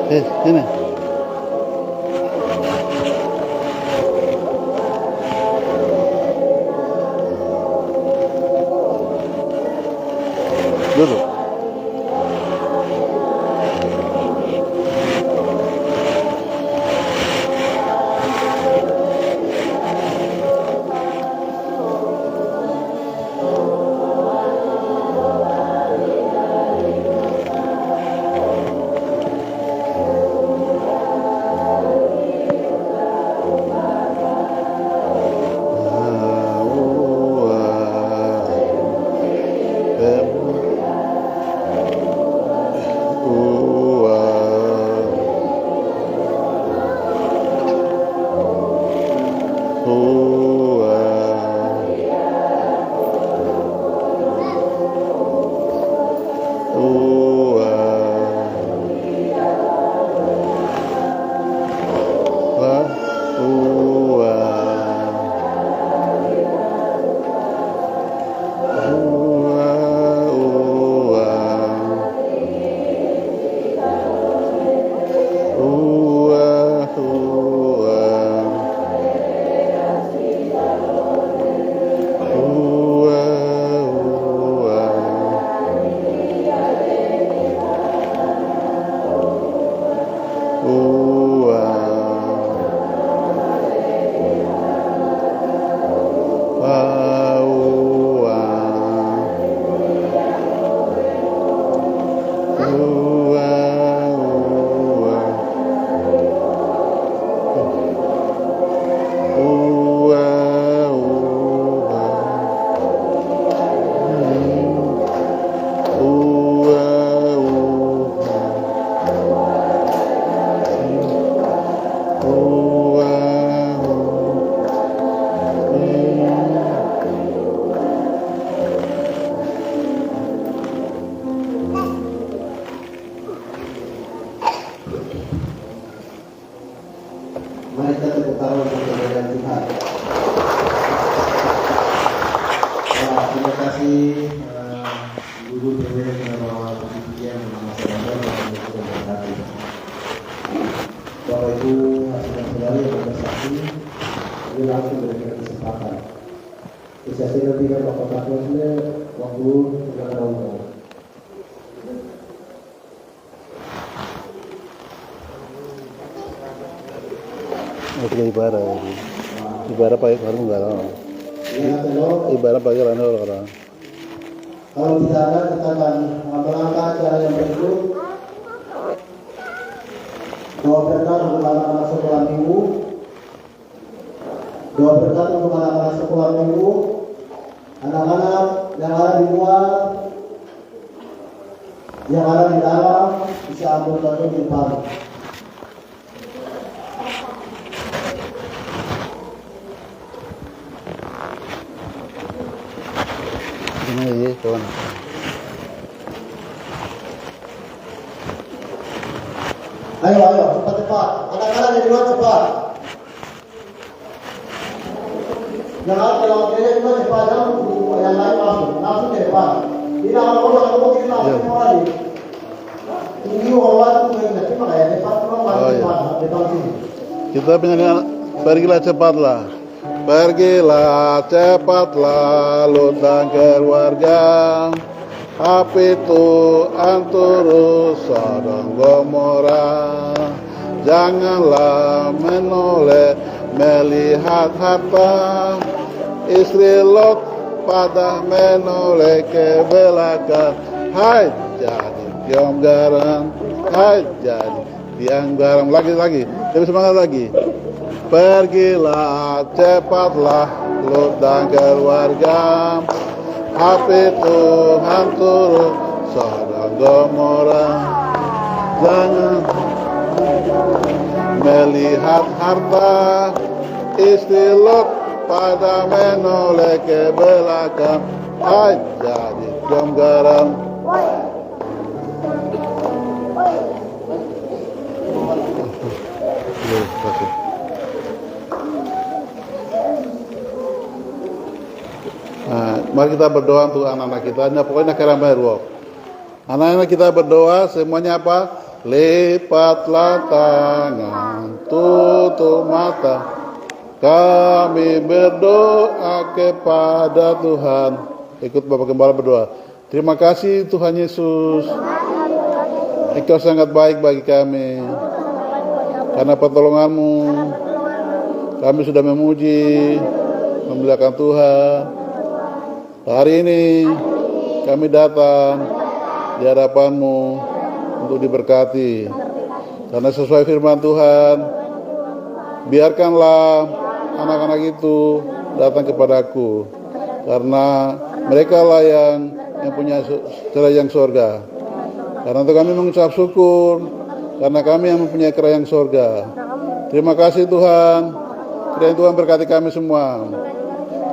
Sini. Duduk. Mari kita tepuk tangan untuk kehadiran Tuhan. Terima kasih Guru PW Pengelola Pendidikan Nama Saudara dan Ibu Berkati. Bapak Ibu dan saudari yang bersaksi, ini langsung berikan kesempatan. Saya nantikan Bapak Kapolnya waktu dengan umum. Itu ibarat pakai karung enggak tahu. Ibarat pakai lanol orang. Kalau tidak ada, kita akan melangkah acara yang berikut. Doa berkat untuk anak-anak sekolah minggu. Doa berkat untuk anak-anak sekolah minggu. Anak-anak yang ada di luar, yang ada di dalam, bisa ambil contoh di depan. Ini kawan. Ayo, cepat. Anak-anak di luar cepat. Jangan kalau dia cuma cepat, yang lain langsung ke depan. Tidak kalau kita semua lagi. Ini orang itu yang cuma kayak depan depan sini. Kita pengen pergilah cepatlah. Pergilah cepatlah Lut dan keluarga. Api Tuhan turun Sodom Gomora. Janganlah menoleh melihat harta. Istri Lot pada menoleh ke belakang. Hai jadi diam garam. Hai jadi diam garam. Lagi. Lebih semangat lagi. Pergilah cepatlah Lut dan keluarga. Api Tuhan turun Sodom Gomora. Jangan melihat harta. Istri Lot pada menoleh ke belakang. Hai jadi diam garam. Nah, mari kita berdoa untuk anak-anak kita. Pokoknya kira-kira anak-anak kita berdoa semuanya apa? lipatlah tangan, tutup mata. Kami berdoa kepada Tuhan. Ikut Bapak Gembala berdoa. Terima kasih Tuhan Yesus. Engkau sangat baik bagi kami. Karena pertolongan-Mu, kami sudah memuji, memuliakan Tuhan. Hari ini kami datang di hadapan-Mu untuk diberkati. Karena sesuai firman Tuhan, biarkanlah anak-anak itu datang kepadaku, karena mereka lah yang punya kerajaan sorga. Karena itu kami mengucap syukur, karena kami yang mempunyai kerajaan sorga. Terima kasih Tuhan. Kiranya Tuhan berkati kami semua,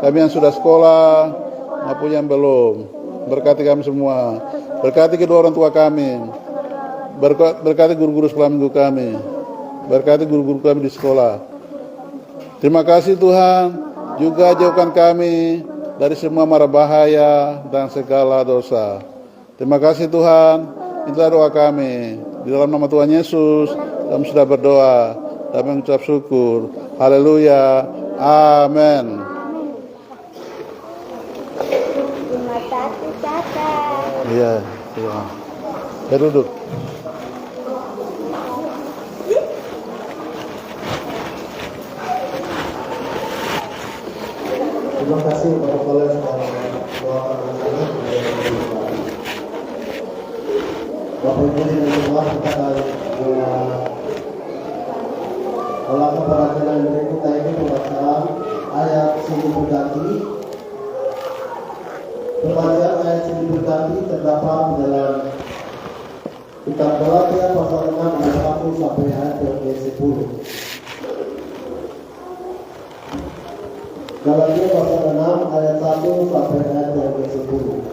kami yang sudah sekolah maupun yang belum. Berkati kami semua. Berkati kedua orang tua kami. Berkati guru-guru sekolah minggu kami. Berkati guru-guru kami di sekolah. Terima kasih Tuhan. Juga jauhkan kami dari semua mara bahaya dan segala dosa. Terima kasih Tuhan. Itulah doa kami. Di dalam nama Tuhan Yesus kami sudah berdoa dan mengucap syukur. Haleluya. Amin. Iya, iya. Ya, duduk. Terima kasih Bapak Kepala Sekolah doakan anak-anak. Bapak Ibu yang berdoa kita akan melakukan pelajaran berikut yaitu pembacaan ayat silih berganti. Pembacaan ayat silih berganti terdapat di dalam kitab Galatia pasal 6 ayat 1 sampai ayat 10. Galatia pasal 6 ayat 1 sampai ayat 10.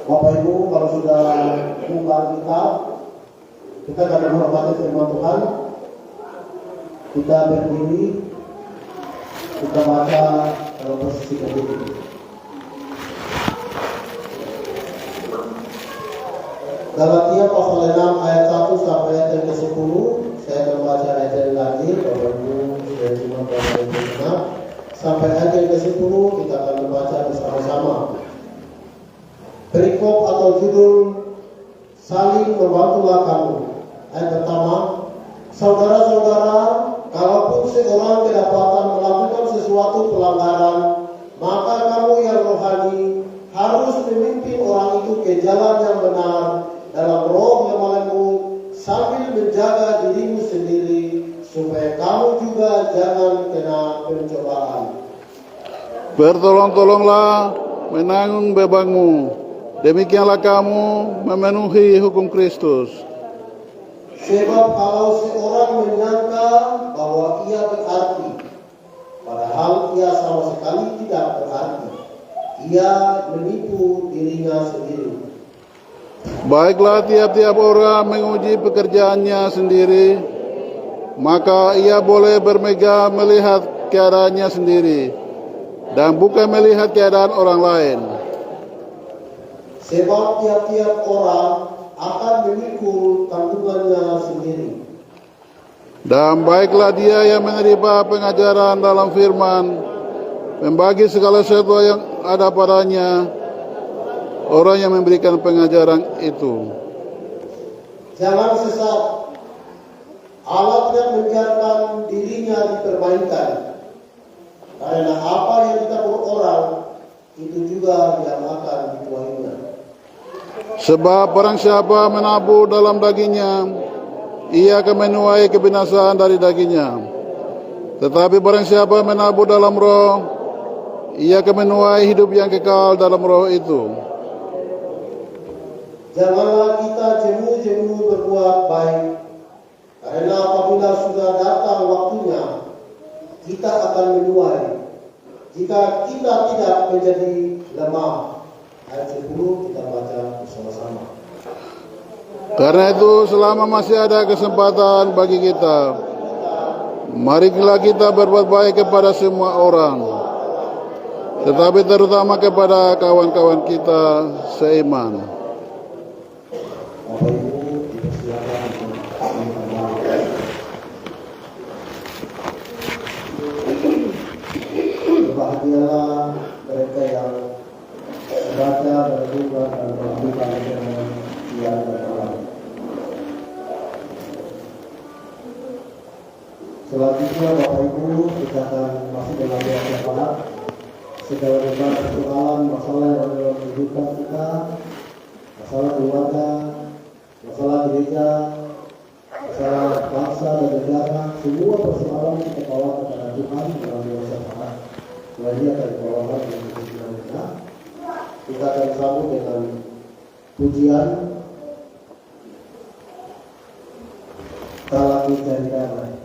Bapak Ibu, kalau sudah buka kitab, kita akan menghormati firman Tuhan. Kita berdiri, kita baca dalam posisi berdiri. Galatia pasal 6 ayat 1 sampai ayat yang ke-10. Saya akan baca ayat yang lagi. Bapak Ibu sudah cuma baca ayat yang 6 sampai ayat yang ke-10. Kita akan membaca bersama-sama. Perikop atau judul saling membantulah kamu. Ayat pertama, saudara-saudara, kalaupun seorang kedapatan melakukan sesuatu pelanggaran, maka kamu yang rohani harus memimpin orang itu ke jalan yang benar dalam roh yang lembut, sambil menjaga dirimu sendiri, supaya kamu juga jangan kena pencobaan. Bertolong-tolonglah menanggung bebanmu. Demikianlah kamu memenuhi hukum Kristus. Sebab kalau seorang menyangka bahwa ia berarti, padahal ia sama sekali tidak berarti, ia menipu dirinya sendiri. Baiklah tiap-tiap orang menguji pekerjaannya sendiri, maka ia boleh bermegah melihat keadaannya sendiri, dan bukan melihat keadaan orang lain. Sebab tiap-tiap orang akan memikul tanggungannya sendiri. Dan baiklah dia yang menerima pengajaran dalam firman, membagi segala sesuatu yang ada padanya, orang yang memberikan pengajaran itu. Jangan sesat. Allah tidak membiarkan dirinya dipermainkan. Karena apa yang ditabur orang, itu juga yang akan dituainya. Sebab barang siapa menabur dalam dagingnya, ia akan menuai kebinasaan dari dagingnya. Tetapi barang siapa menabur dalam roh, ia akan menuai hidup yang kekal dalam roh itu. Janganlah kita jemu-jemu berbuat baik, karena apabila sudah datang waktunya, kita akan menuai, jika kita tidak menjadi lemah. Ayat 10 kita baca bersama-sama. Karena itu selama masih ada kesempatan bagi kita, marilah kita berbuat baik kepada semua orang, tetapi terutama kepada kawan-kawan kita seiman. Bapak Ibu, dipersilakan untuk mengembalikan. Berbahagialah mereka yang membaca, berdoa, dan melakukan dengan siang dan malam. Selanjutnya Bapak Ibu, kita akan masuk dalam doa syafaat. Segala beban persoalan, masalah yang ada dalam kehidupan kita, masalah keluarga, masalah gereja, masalah bangsa dan negara, semua persoalan kita bawa kepada Tuhan dalam doa syafaat. Setelah ini akan dibawakan dengan kesucian kita. Kita akan sambung dengan pujian "Kalau Mencari Damai".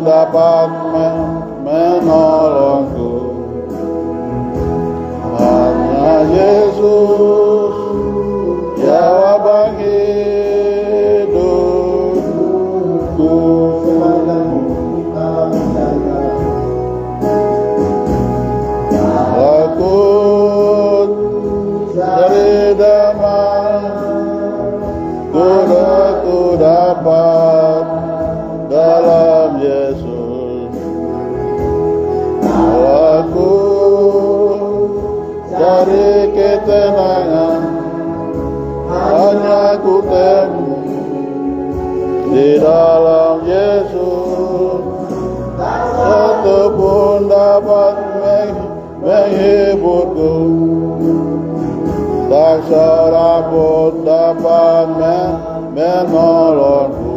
Dapat menolongku, hanya Yesus jawaban hidupku. Aku cari damai, ku dapat dalam Yesus. Aku cari ketenangan, hanya ku temu di dalam Yesus. Satu pun dapat menghiburku, tak seorang pun dapat menolongku.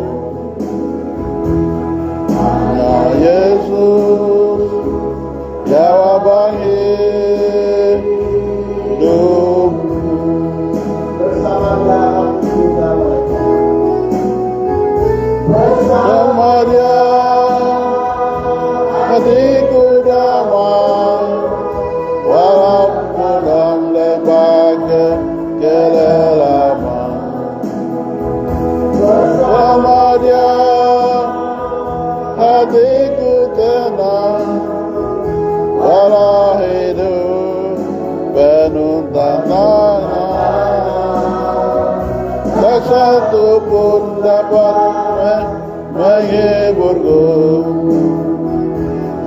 Hanya Yesus jawaban hidupku. Bersama Dia hatiku damai, walaupun dalam lembah kelelaman. Bersama Dia hatiku tenang, walau hidup penuh tantangan. Tak satu pun dapat menghiburku,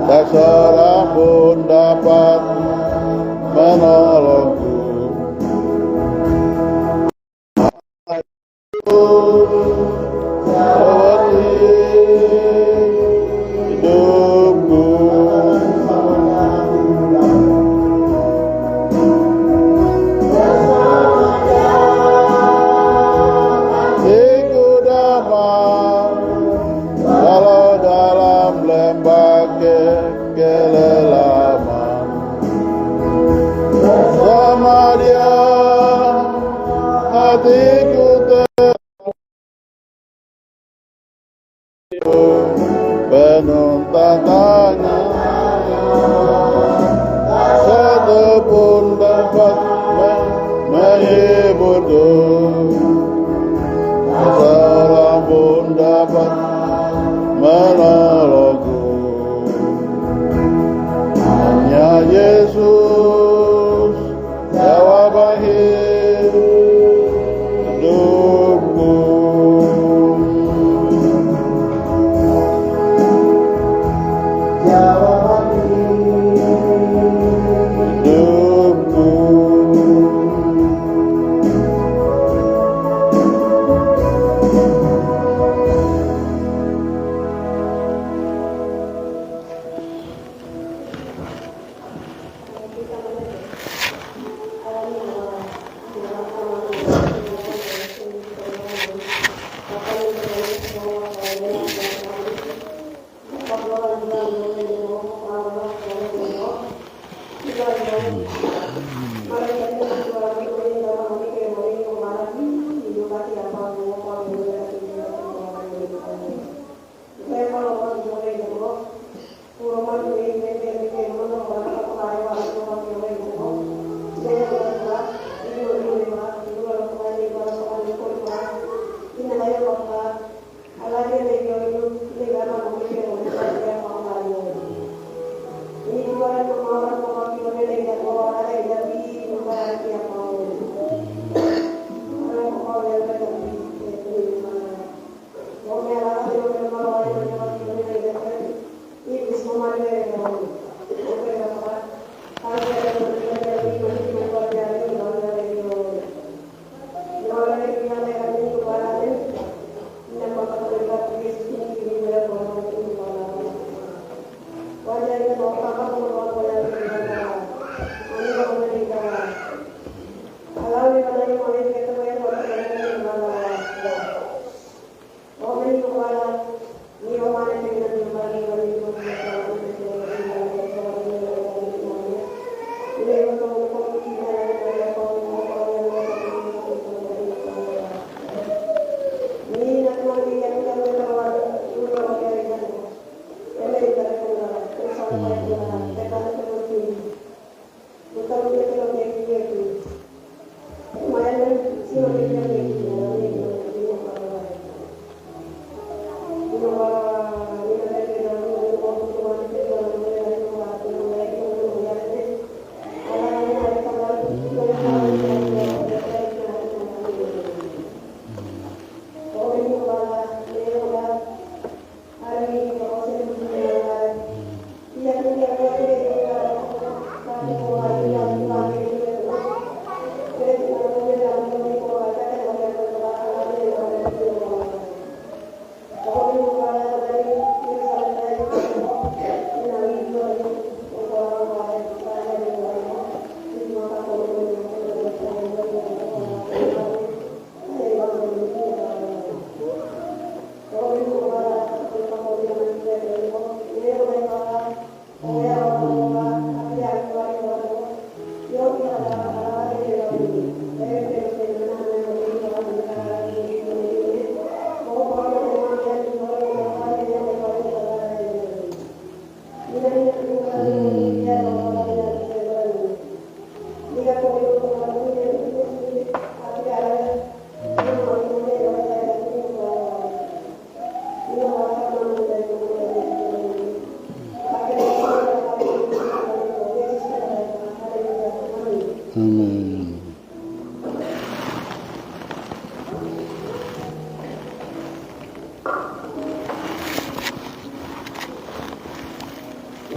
tak seorang pun dapat menolongku. Kelelaman bersama Dia hatiku penuh tantangan. Satu pun dapat menghiburku, seorang pun dapat menolongku. Hanya Yesus jawab Amin.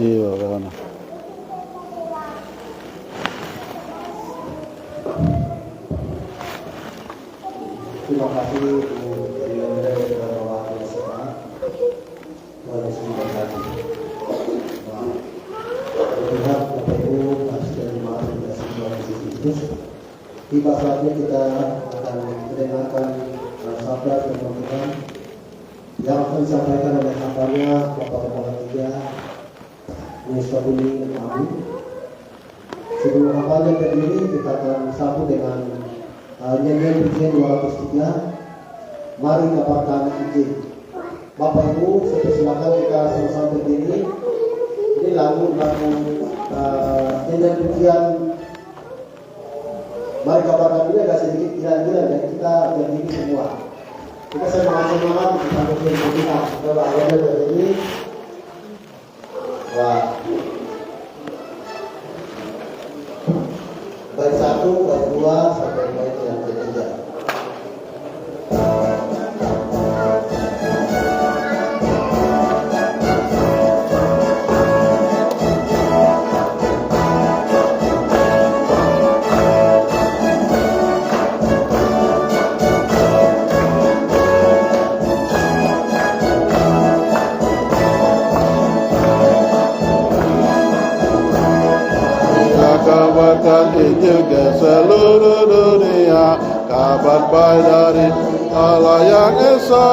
Iya, bagaimana? Terima kasih untuk dari Bapak Presiden. Wali Simanjuntak. Pihak KPU Nasdem Demokrasi Kristus. Tiba saatnya kita akan mendengarkan sabda pemerintahan yang akan disampaikan oleh hambanya Bapak Kepala Tiga Minister Budi Amin. Sebelum hambanya berdiri, kita akan sambut dengan nyanyian pujian 203. Mari dapatkan izin. Bapak Ibu, saya silakan kita sama-sama berdiri. Ini lagu nyanyian pujian. Mari dapatkan ini agak sedikit gila-gila dan kita berdiri semua. Kita semangat-semangat kita berdiri kita. Coba ada berdiri. Wah. Bait 1, bait 2 sampai bait yang ketiga. Kabarkan Injil ke seluruh dunia, kabar baik dari Allah yang esa,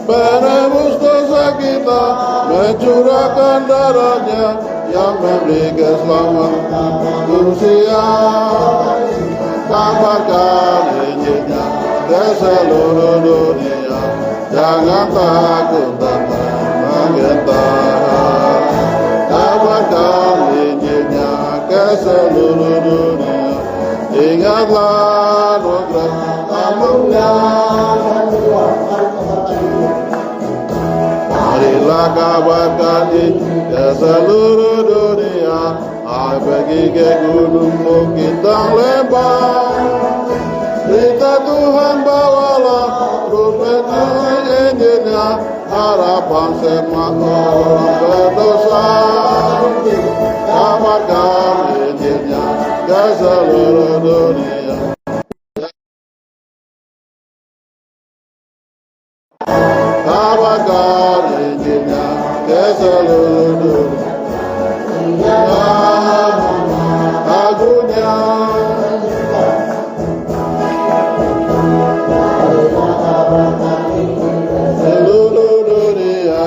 penebus dosa kita, mencurahkan darahnya yang memberi keselamatan manusia. Kabarkan Injilnya ke seluruh dunia, jangan takut tentang gentar. Kabarkan Injilnya ke seluruh dunia, ingatlah anugerah anugerah. Marilah kabarkan Injil ke seluruh dunia, ayo pergi ke gunung bukit dan lembah. Berita Tuhan bawalah, rupakan Injilnya, harapan semua orang berdosa. Kabarkan Injilnya ke seluruh dunia. Kabarkan Injilnya ke seluruh dunia. Agunya. Seluruh dunia.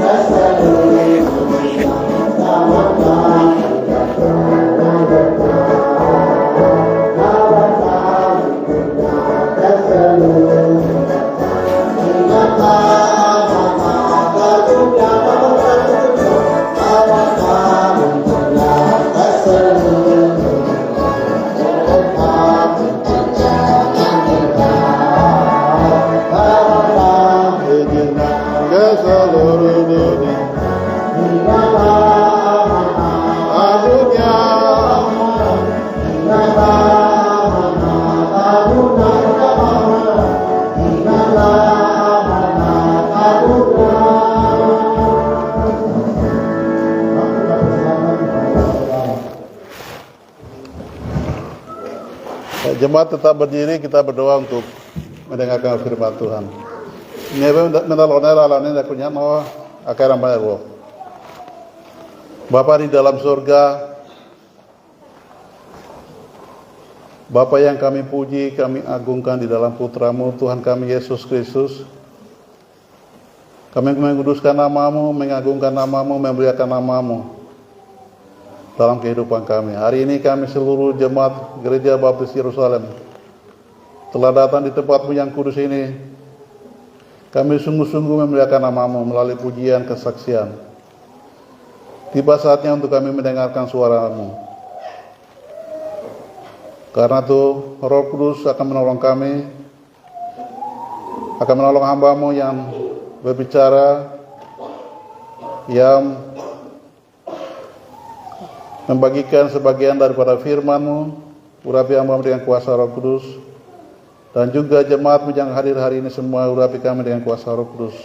Yes. Jemaat tetap berdiri, kita berdoa untuk mendengarkan firman Tuhan. Ngebe menalonela alane kunya no akaran bayar. Bapa di dalam surga, Bapa yang kami puji, kami agungkan di dalam putra-Mu, Tuhan kami Yesus Kristus. Kami menguduskan nama-Mu, mengagungkan nama-Mu, memuliakan nama-Mu dalam kehidupan kami. Hari ini kami seluruh jemaat Gereja Baptis Yerusalem telah datang di tempat-Mu yang kudus ini. Kami sungguh-sungguh memuliakan nama-Mu melalui pujian kesaksian. Tiba saatnya untuk kami mendengarkan suara-Mu. Karena itu Roh Kudus akan menolong kami, akan menolong hamba-Mu yang berbicara, yang membagikan sebagian daripada firman-Mu, urapi hamba-Mu dengan kuasa Roh Kudus, dan juga jemaat-Mu yang hadir hari ini semua, urapi kami dengan kuasa Roh Kudus.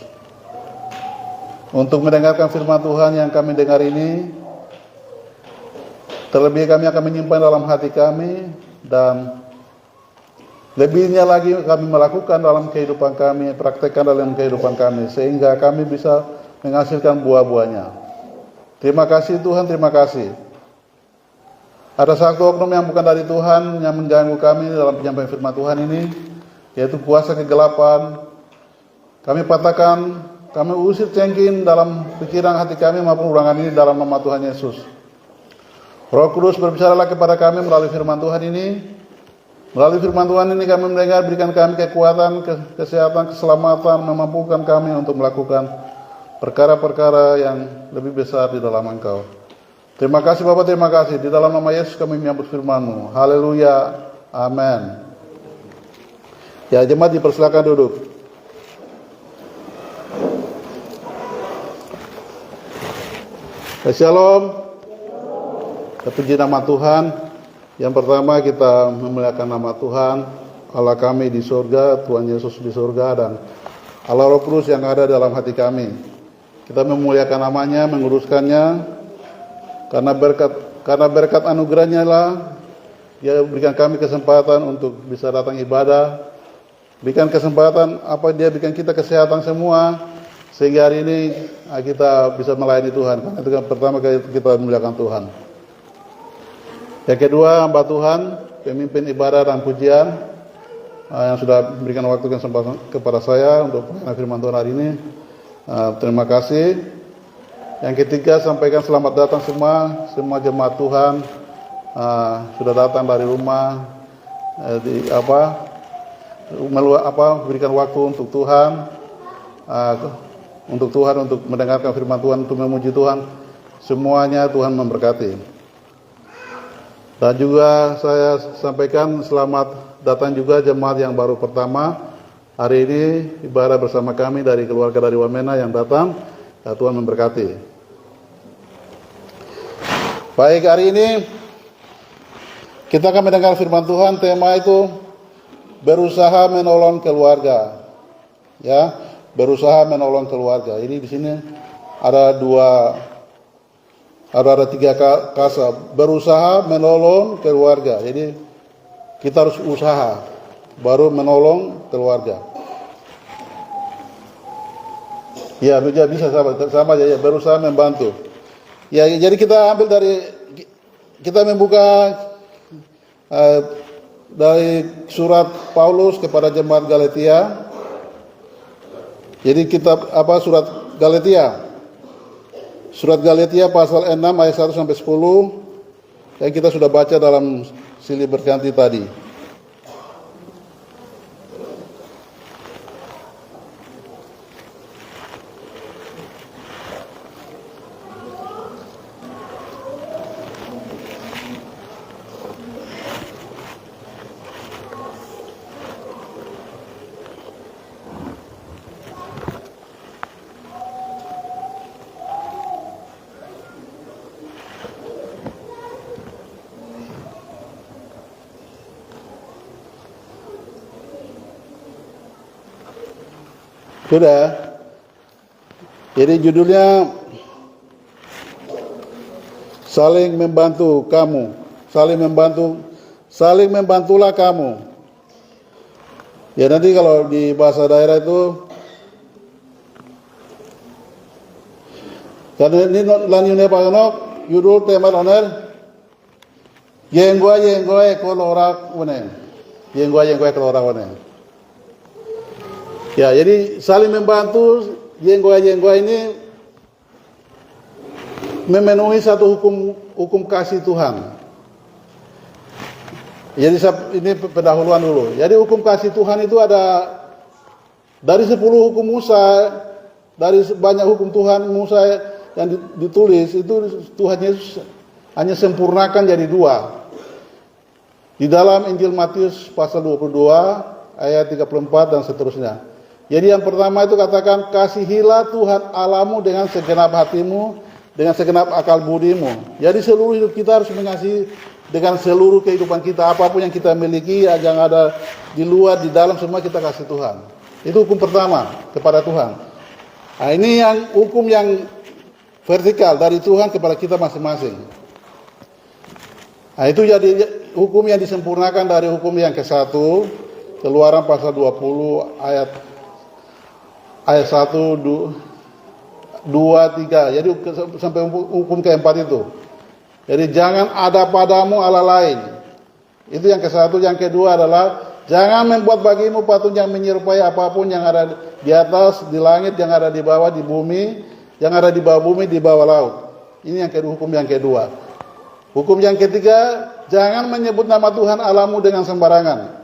Untuk mendengarkan firman Tuhan yang kami dengar ini, terlebih kami akan menyimpan dalam hati kami, dan lebihnya lagi kami melakukan dalam kehidupan kami, praktekkan dalam kehidupan kami, sehingga kami bisa menghasilkan buah-buahnya. Terima kasih Tuhan, terima kasih. Ada satu oknum yang bukan dari Tuhan yang mengganggu kami dalam penyampaian firman Tuhan ini, yaitu kuasa kegelapan. Kami patahkan, kami usir cengking dalam pikiran hati kami maupun urangan ini dalam nama Tuhan Yesus. Roh Kudus berbicaralah kepada kami melalui firman Tuhan ini. Melalui firman Tuhan ini kami mendengar, berikan kami kekuatan, kesehatan, keselamatan, memampukan kami untuk melakukan perkara-perkara yang lebih besar di dalam Engkau. Terima kasih Bapak, terima kasih. Di dalam nama Yesus kami menyambut firman-Mu. Haleluya. Amin. Ya, jemaat dipersilakan duduk. Shalom. Terpuji nama Tuhan. Yang pertama kita memuliakan nama Tuhan, Allah kami di surga, Tuhan Yesus di surga, dan Allah Roh Kudus yang ada dalam hati kami. Kita memuliakan namanya, menguruskannya, karena berkat anugerahnya lah Dia berikan kami kesempatan untuk bisa datang ibadah, berikan kesempatan Dia berikan kita kesehatan semua, sehingga hari ini kita bisa melayani Tuhan. Karena itu pertama kali kita memuliakan Tuhan. Yang kedua, hamba Tuhan, pemimpin ibadah dan pujian yang sudah memberikan waktu kesempatan kepada saya untuk firman Tuhan hari ini. Terima kasih. Yang ketiga, sampaikan selamat datang semua jemaat Tuhan sudah datang dari rumah, berikan waktu untuk Tuhan, untuk mendengarkan firman Tuhan, untuk memuji Tuhan. Semuanya Tuhan memberkati. Dan juga saya sampaikan selamat datang juga jemaat yang baru pertama hari ini ibadah bersama kami dari keluarga dari Wamena yang datang. Ya, Tuhan memberkati. Baik, hari ini kita akan mendengar firman Tuhan. Tema itu berusaha menolong keluarga. Ya, berusaha menolong keluarga. Ini di sini ada tiga kata, berusaha menolong keluarga. Jadi kita harus usaha baru menolong keluarga. Ya, bisa sama aja ya, berusaha membantu. Ya, jadi kita ambil kita membuka dari surat Paulus kepada jemaat Galatia. Jadi surat Galatia. Surat Galatia pasal 6 ayat 1 sampai 10 yang kita sudah baca dalam silih berganti tadi. Sudah. Jadi judulnya saling membantu kamu, saling membantu saling membantulah kamu. Ya nanti kalau di bahasa daerah itu, karena ini lan yune paganok yudul temal oner yenggoe kolorak one. Yenggoe kolorak one. Ya, jadi saling membantu yenggoe ini memenuhi satu hukum kasih Tuhan. Jadi ini pendahuluan dulu. Jadi hukum kasih Tuhan itu ada dari 10 hukum Musa, dari banyak hukum Tuhan Musa yang ditulis itu Tuhan Yesus hanya sempurnakan jadi 2. Di dalam Injil Matius pasal 22 ayat 34 dan seterusnya. Jadi yang pertama itu katakan, kasihilah Tuhan Allahmu dengan segenap hatimu, dengan segenap akal budimu. Jadi seluruh hidup kita harus mengasihi dengan seluruh kehidupan kita, apapun yang kita miliki, yang ada di luar, di dalam, semua kita kasih Tuhan. Itu hukum pertama kepada Tuhan. Nah, ini yang hukum yang vertikal dari Tuhan kepada kita masing-masing. Nah, itu jadi hukum yang disempurnakan dari hukum yang ke-1, Keluaran pasal 20 ayat 1, 2, 3. Jadi sampai hukum ke-4 itu. Jadi jangan ada padamu Allah lain. Itu yang ke-1. Yang kedua adalah jangan membuat bagimu patung yang menyerupai apapun yang ada di atas, di langit, yang ada di bawah, di bumi, yang ada di bawah bumi, di bawah laut. Ini yang kedua, hukum yang kedua. Hukum yang ketiga, jangan menyebut nama Tuhan Allahmu dengan sembarangan.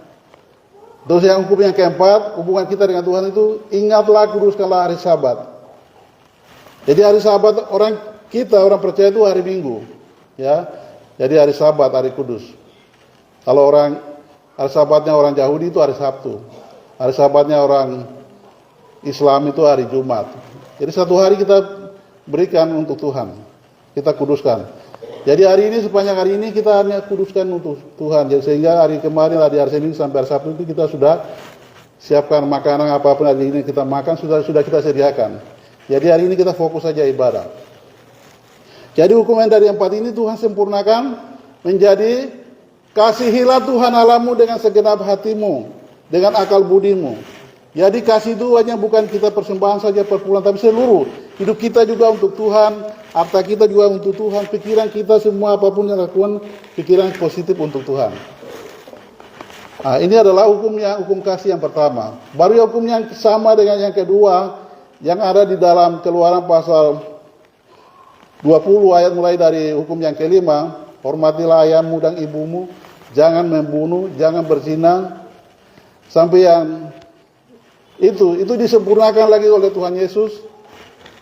Terus yang hukum yang keempat, hubungan kita dengan Tuhan itu, ingatlah kuduskanlah hari Sabat. Jadi hari Sabat orang percaya itu hari Minggu, ya. Jadi hari Sabat, hari kudus. Kalau hari Sabatnya orang Yahudi itu hari Sabtu. Hari Sabatnya orang Islam itu hari Jumat. Jadi satu hari kita berikan untuk Tuhan, kita kuduskan. Jadi hari ini, sepanjang hari ini kita hanya kuduskan untuk Tuhan. Jadi sehingga hari kemarin, hari Senin sampai hari Sabtu itu kita sudah siapkan makanan apapun hari ini kita makan, sudah kita sediakan. Jadi hari ini kita fokus saja ibadah. Jadi hukum yang dari 4 ini Tuhan sempurnakan menjadi kasihilah Tuhan Allahmu dengan segenap hatimu, dengan akal budimu. Jadi kasih itu hanya bukan kita persembahan saja per bulan, tapi seluruh hidup kita juga untuk Tuhan, harta kita juga untuk Tuhan, pikiran kita semua apapun yang lakukan, pikiran positif untuk Tuhan. Nah, ini adalah hukum kasih yang pertama. Baru hukum yang sama dengan yang kedua, yang ada di dalam Keluaran pasal 20 ayat mulai dari hukum yang kelima, hormatilah ayahmu dan ibumu, jangan membunuh, jangan berzina, sampai yang itu disempurnakan lagi oleh Tuhan Yesus,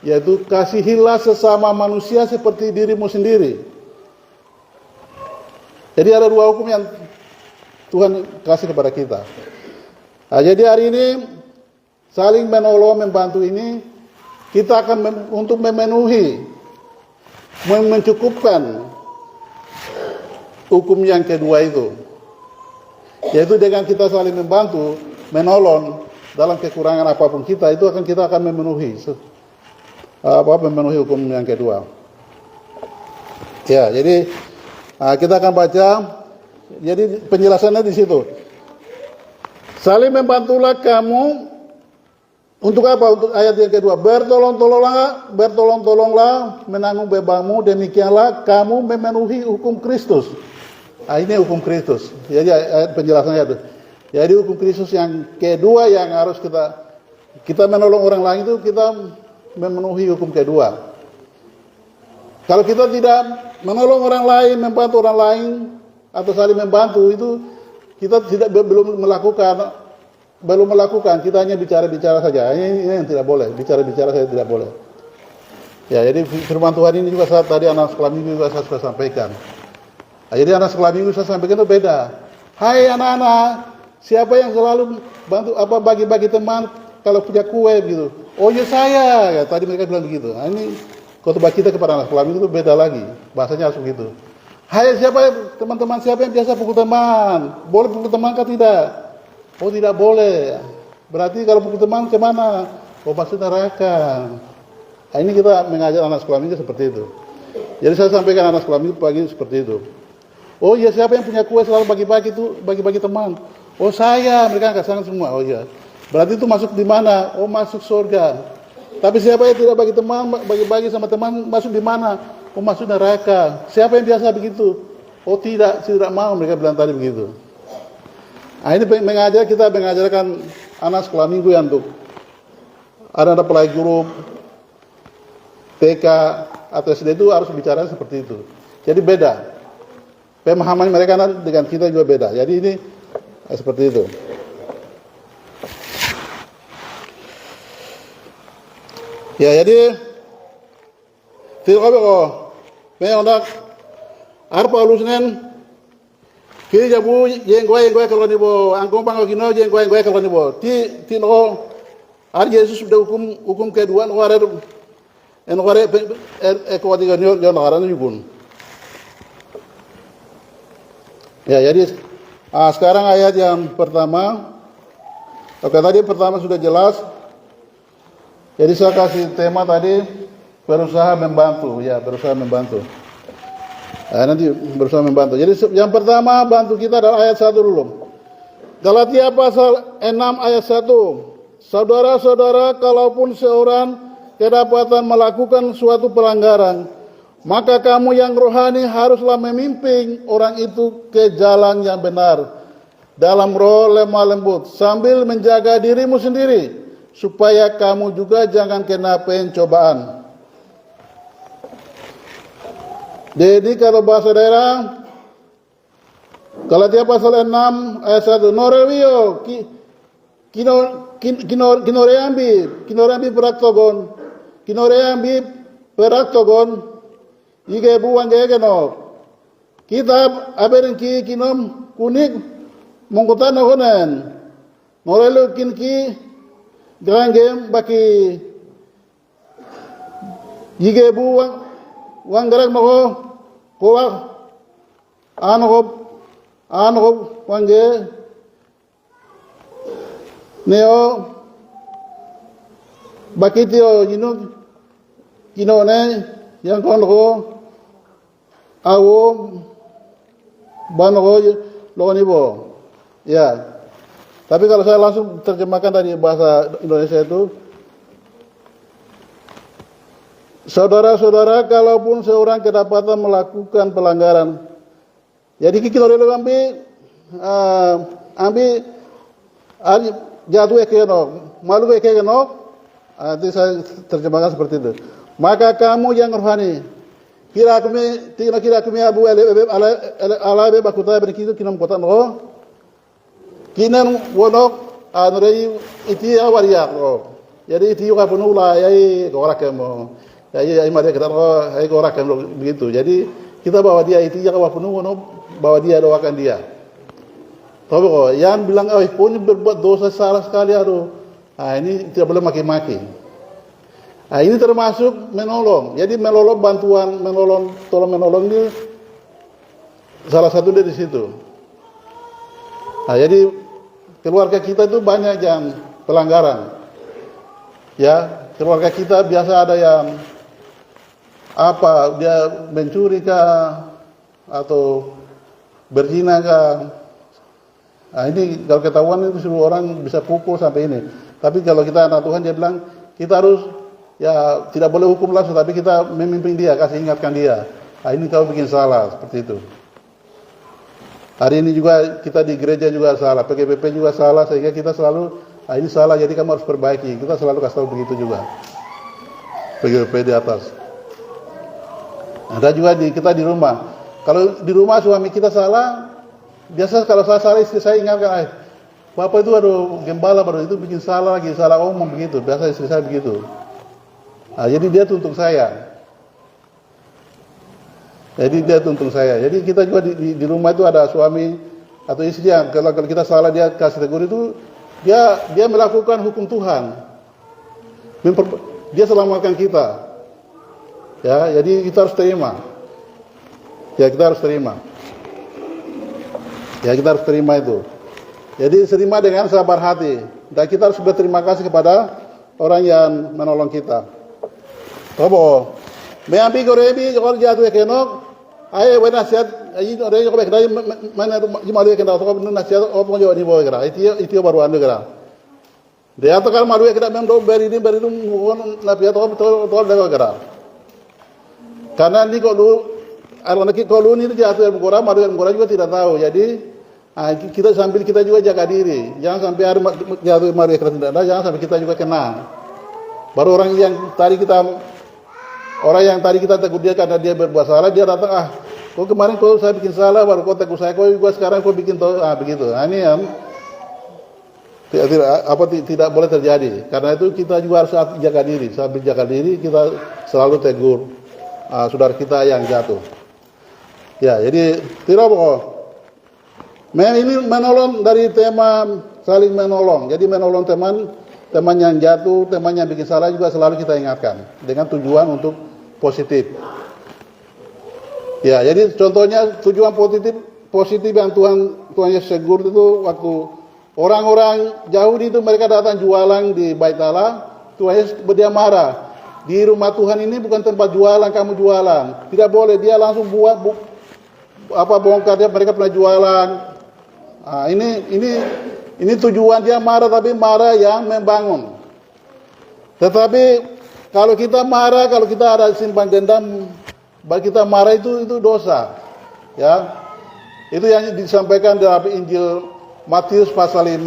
yaitu kasihilah sesama manusia seperti dirimu sendiri. Jadi ada 2 hukum yang Tuhan kasih kepada kita. Nah, jadi hari ini saling menolong, membantu ini kita akan untuk memenuhi, mencukupkan hukum yang kedua itu, yaitu dengan kita saling membantu, menolong dalam kekurangan apapun kita akan memenuhi hukum yang kedua. Ya, jadi kita akan baca. Jadi penjelasannya di situ. Saling membantulah kamu untuk apa? Untuk ayat yang kedua. Bertolong-tolonglah menanggung bebanmu, demikianlah kamu memenuhi hukum Kristus. Nah, ini hukum Kristus. Jadi ayat penjelasannya itu. Jadi hukum Kristus yang kedua yang harus kita menolong orang lain itu kita memenuhi hukum kedua. Kalau kita tidak menolong orang lain, membantu orang lain atau saling membantu, itu kita belum melakukan, kita hanya bicara saja. Ini yang tidak boleh, bicara saja tidak boleh. Ya, jadi firman Tuhan ini juga tadi anak sekolah minggu juga saya sudah sampaikan. Nah, jadi anak sekolah minggu saya sampaikan itu beda. Hai anak-anak, siapa yang selalu bantu bagi-bagi teman kalau punya kue gitu? Oh ya saya, ya, tadi mereka bilang begitu. Nah, ini khotbah kita kepada anak sekolah minggu itu beda lagi, bahasanya harus begitu. Hai teman-teman siapa yang biasa pukul teman? Boleh pukul teman kah tidak? Oh tidak boleh. Berarti kalau pukul teman kemana? Oh masuk neraka. Nah, ini kita mengajar anak sekolah minggu seperti itu. Jadi saya sampaikan anak sekolah minggu pagi seperti itu. Oh iya, siapa yang punya kue selalu bagi-bagi itu, bagi-bagi teman? Oh saya, mereka angkat tangan semua. Oh iya. Berarti itu masuk di mana? Oh masuk surga. Tapi siapa yang tidak bagi teman, bagi-bagi sama teman, masuk di mana? Oh masuk neraka. Siapa yang biasa begitu? Oh tidak mau, mereka bilang tadi begitu. Nah ini kita mengajarkan anak sekolah minggu yang untuk ada play group, TK atau SD itu harus bicara seperti itu. Jadi beda. Pemahaman mereka dengan kita juga beda. Jadi ini seperti itu. Ya jadi tidak apa pengendak arpa alusnen kiri jabu jenggoy kalau nibo angkong panggo kino jenggoy kalau nibo ti no ar Yesus sudah hukum kedua no are kewatiga nyo no yukun. Ya jadi sekarang ayat yang pertama. Oke tadi pertama sudah jelas. Jadi saya kasih tema tadi berusaha membantu, ya berusaha membantu. Nanti berusaha membantu. Jadi yang pertama bantu kita adalah ayat 1 dulu. Galatia pasal 6 ayat 1. Saudara-saudara, kalaupun seorang kedapatan melakukan suatu pelanggaran, maka kamu yang rohani haruslah memimpin orang itu ke jalan yang benar dalam roh lemah lembut sambil menjaga dirimu sendiri supaya kamu juga jangan kena pencobaan. Jadi kalau bahasa daerah Galatia pasal 6 ayat 1 Norewio kinoreambi peraktogon ige buang gegeno kitab aberin ki kinom kunik mongkutan honen norelu kinki gerangem baki ige buang wanggarak noho kowak anohop wangge neo bakitio yinuk kinone yang konho awo banoho lonibo ya. Tapi kalau saya langsung terjemahkan dari bahasa Indonesia itu, saudara-saudara, kalaupun seorang kedapatan melakukan pelanggaran, jadi kita dulu ambil jatuh ekenok, malu ekenok, nanti saya terjemahkan seperti itu. Maka kamu yang rohani, kira kami abu ala bakutai berkitu kinam kota no. Kinan wonok anrei iti awariak lo. Jadi iti juga penuh lah yai gorak kemo. Yai mari kita lo yai gorak kemo begitu. Jadi kita bawa dia iti juga penuh wonok bawa dia doakan dia. Tahu kok yang bilang pun berbuat dosa salah sekali aduh. Ini tidak boleh maki-maki. Ini termasuk menolong. Jadi menolong bantuan tolong menolong ini salah satu dari situ. Jadi keluarga kita itu banyak yang pelanggaran. Ya, keluarga kita biasa ada yang dia mencuri kah atau berzina kah. Ini kalau ketahuan itu semua orang bisa pukul sampai ini. Tapi kalau kita anak Tuhan dia bilang kita harus ya tidak boleh hukum langsung, tapi kita memimpin dia, kasih ingatkan dia. Ini kau bikin salah seperti itu. Hari ini juga kita di gereja juga salah, PGBP juga salah, sehingga kita selalu, ini salah, jadi kamu harus perbaiki. Kita selalu kasih tahu begitu juga. PGBP di atas. Ada juga kita di rumah. Kalau di rumah suami kita salah, biasa kalau saya salah istri saya ingatkan, Bapak itu aduh gembala baru itu bikin salah lagi, salah omong begitu. Biasa istri saya begitu. Jadi dia tuntut saya. Jadi kita juga di rumah itu ada suami atau istri yang kalau kita salah dia kasih tegur itu dia melakukan hukum Tuhan. Dia selamatkan kita. Ya, jadi kita harus terima. Ya, kita harus terima itu. Jadi terima dengan sabar hati. Dan kita harus berterima kasih kepada orang yang menolong kita. Tobo, meambi gorebi jatuh ekenok, Ai nasihat ai ada yang kau dari mana malu kena kau nasihat kau pun jawab ni boleh kena. Itu baru anu kena. Dia tu kalau malu kena memang beri itu nasihat kau dah kena. Karena ni kalau anak kalau ni jatuh mengora malu mengora juga tidak tahu. Jadi kita sambil kita juga jaga diri. Jangan sampai ada jatuh malu kena tidak ada. Jangan sampai kita juga kena. Baru orang yang tadi kita tegur dia karena dia berbuat salah, dia datang, kok kemarin kau saya bikin salah, baru kau tegur saya, kau juga sekarang kau bikin begitu. Ini yang tidak boleh terjadi. Karena itu kita juga harus jaga diri. Sambil jaga diri kita selalu tegur saudara kita yang jatuh. Ya, jadi tidak pokok. Ini menolong dari tema saling menolong. Jadi menolong teman yang jatuh, teman yang bikin salah juga selalu kita ingatkan dengan tujuan untuk positif. Ya, jadi contohnya tujuan positif yang Tuhan Yesus tegur itu waktu orang-orang Yahudi itu mereka datang jualan di Bait Allah, Tuhan Yesus dia marah. Di rumah Tuhan ini bukan tempat jualan, kamu jualan. Tidak boleh, dia langsung bongkar dia mereka pernah jualan. Ini tujuan dia marah, tapi marah yang membangun. Tetapi kalau kita marah, kalau kita ada simpan dendam, bagi kita marah itu dosa. Ya. Itu yang disampaikan dalam Injil Matius pasal 5